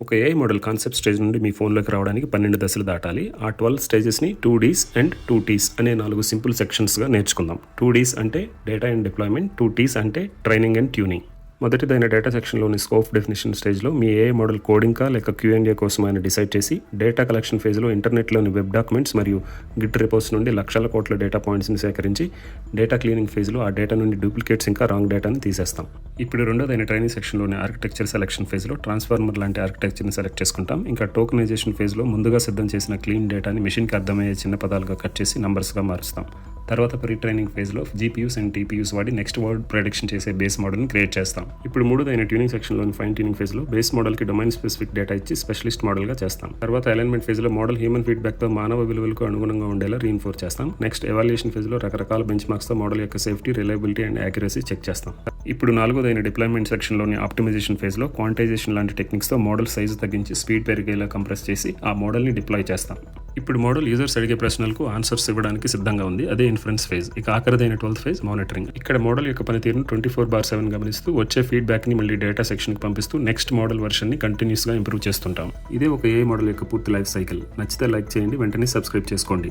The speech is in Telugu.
ఒక ఏఐ మోడల్ కాన్సెప్ట్ స్టేజ్ నుండి మీ ఫోన్లోకి రావడానికి 12 దశలు దాటాలి. ఆ 12 స్టేజెస్ని 2Ds అండ్ 2Ts అనే 4 సింపుల్ సెక్షన్స్గా నేర్చుకుందాం. 2Ds అంటే డేటా అండ్ డిప్లాయ్మెంట్, 2Ts అంటే ట్రైనింగ్ అండ్ ట్యూనింగ్. మొదటిదైన డేటా సెక్షన్లోని స్కోప్ డెఫినేషన్ స్టేజ్లో మీ ఏఐ మోడల్ కోడింగ్కా లేక Q&A కోసం అని డిసైడ్ చేసి, డేటా కలెక్షన్ ఫేజ్లో ఇంటర్నెట్లోని వెబ్ డాక్యుమెంట్స్ మరియు గిట్ రిపోర్ట్స్ నుండి లక్షల కోట్ల డేటా పాయింట్స్ని సేకరించి, డేటా క్లీనింగ్ ఫేజ్లో ఆ డేటా నుండి డూప్లికేట్స్ ఇంకా రాంగ్ డేటాని తీసేస్తాం. ఇప్పుడు రెండోదైన ట్రైనింగ్ సెక్షన్లోని ఆర్కిటెక్చర్ సెలెక్షన్ ఫేజ్లో ట్రాన్స్ఫార్మర్ లాంటి ఆర్కిటెక్చర్ని సెలెక్ట్ చేసుకుంటాం. ఇంకా టోకనైజేషన్ ఫేజ్లో ముందుగా సిద్ధం చేసిన క్లీన్ డేటాని మెషిన్కి అర్థమయ్యే చిన్న పదాలుగా కట్ చేసి నంబర్స్గా మారుస్తాం. తర్వాత ప్రీ ట్రైనింగ్ ఫేజ్లో GPUs అండ్ TPUs వాడి నెక్స్ట్ వర్డ్ ప్రెడిక్షన్ చేసే బేస్ మోడల్ని క్రియేట్ చేస్తాం. ఇప్పుడు మూడోదైన ట్యూనింగ్ సెక్షన్లోని ఫైన్ ట్యూనింగ్ ఫేజ్లో బేస్ మోడల్కి డొమైన్ స్పెసిఫిక్ డేటా ఇచ్చి స్పెషలిస్ట్ మోడల్గా చేస్తాం. తర్వాత అలైన్మెంట్ ఫేజ్లో మోడల్ హ్యూమన్ ఫీడ్బ్యాక్తో మానవ విలువలకు అనుగుణంగా ఉండేలా రీఇన్ఫోర్స్ చేస్తాం. నెక్స్ట్ ఎవాల్యుయేషన్ ఫేజ్లో రకరకాల బెంచ్ మార్క్స్తో మోడల్ యొక్క safety, reliability and accuracy check చేస్తాం. ఇప్పుడు నాలుగోదైన డిప్లాయ్మెంట్ సెక్షన్లోని ఆప్టిమైజేషన్ ఫేజ్లో క్వాంటైజేషన్ లాంటి టెక్నిక్స్తో మోడల్ సైజు తగ్గించి స్పీడ్ పెరిగేలా కంప్రెస్ చేసి ఆ మోడల్ని డిప్లాయ్ చేస్తాం. ఇప్పుడు మోడల్ యూజర్స్ అడిగే ప్రశ్నలకు ఆన్సర్స్ ఇవ్వడానికి సిద్ధంగా ఉంది. అదే ఇన్ఫరెన్స్ ఫేజ్. ఇక ఆఖరిదైన 12th ఫేజ్ మానిటరింగ్. ఇక్కడ మోడల్ యొక్క పనితీరును 24/7 గమనిస్తూ వచ్చే ఫీడ్బ్యాక్ని మళ్ళీ డేటా సెక్షన్కి పంపిస్తూ నెక్స్ట్ మోడల్ వర్షన్ని కంటిన్యూస్గా ఇంప్రూవ్ చేస్తుంటాం. ఇదే ఒక ఏఐ మోడల్ యొక్క పూర్తి లైఫ్ సైకిల్. నచ్చితే లైక్ చేయండి, వెంటనే సబ్స్క్రైబ్ చేసుకోండి.